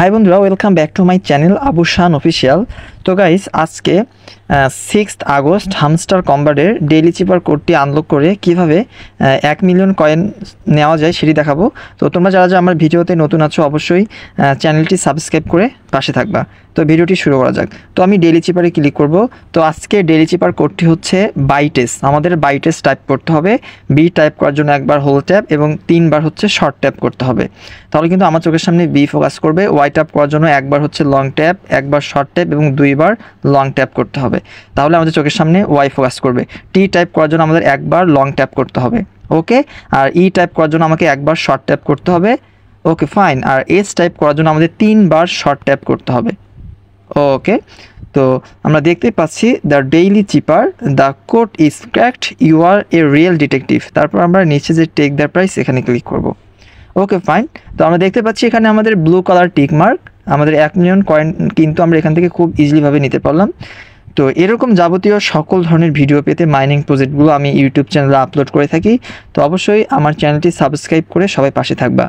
High বন্ধুরা, welcome back to my channel Abu Shan official. তো guys, আজকে 6 আগস্ট হামস্টার কম্বাটের ডেইলি চিপার কোডটি আনলক করে কিভাবে 1 মিলিয়ন কয়েন নেওয়া যায় সেটি দেখাবো। তো তোমরা যারা আমার ভিডিওতে নতুন আছো অবশ্যই চ্যানেলটি সাবস্ক্রাইব করে পাশে থাকবা। তো ভিডিওটি শুরু করা যাক। তো আমি ডেইলি চিপারে ক্লিক করব। তো আজকে ডেইলি চিপার কোডটি হচ্ছে বাইটেস। আমাদের বাইটেস টাইপ করতে হবে। বি টাইপ করার জন্য একবার হোল ট্যাপ এবং 3 বার হচ্ছে শর্ট ট্যাপ করতে হবে। তাহলে কিন্তু আমার চোখের সামনে বি ফোকাস করবে। ওয়াই ট্যাপ করার জন্য একবার হচ্ছে লং ট্যাপ, একবার শর্ট ট্যাপ এবং 2 বার লং ট্যাপ করতে হবে। তাহলে আমাদের চোখের সামনে ওয়াই ফোকাস করবে। টি টাইপ করার জন্য আমাদের একবার লং ট্যাপ করতে হবে। ওকে, আর ই টাইপ করার জন্য আমাকে একবার শর্ট ট্যাপ করতে হবে। Okay fine. আর এস টাইপ করার জন্য আমাদের 3 বার শর্ট ট্যাপ করতে হবে। ওকে, তো আমরা দেখতেই পাচ্ছি the daily cipher, the code is cracked, you are a real detective. তারপর আমরা নিচে যে টেক দ্য প্রাইস এখানে ক্লিক করব। Okay fine. তো আমরা দেখতে পাচ্ছি এখানে আমাদের ব্লু কালার টিক মার্ক, আমাদের 1 মিলিয়ন কয়েন কিন্তু আমরা এখান থেকে খুব ইজিলিভাবে নিতে পারলাম। তো এরকম যাবতীয় সকল ধরনের ভিডিও পেতে মাইনিং প্রজেক্টগুলো আমি ইউটিউব চ্যানেলে আপলোড করে থাকি। তো অবশ্যই আমার চ্যানেলটি সাবস্ক্রাইব করে সবাই পাশে থাকবা।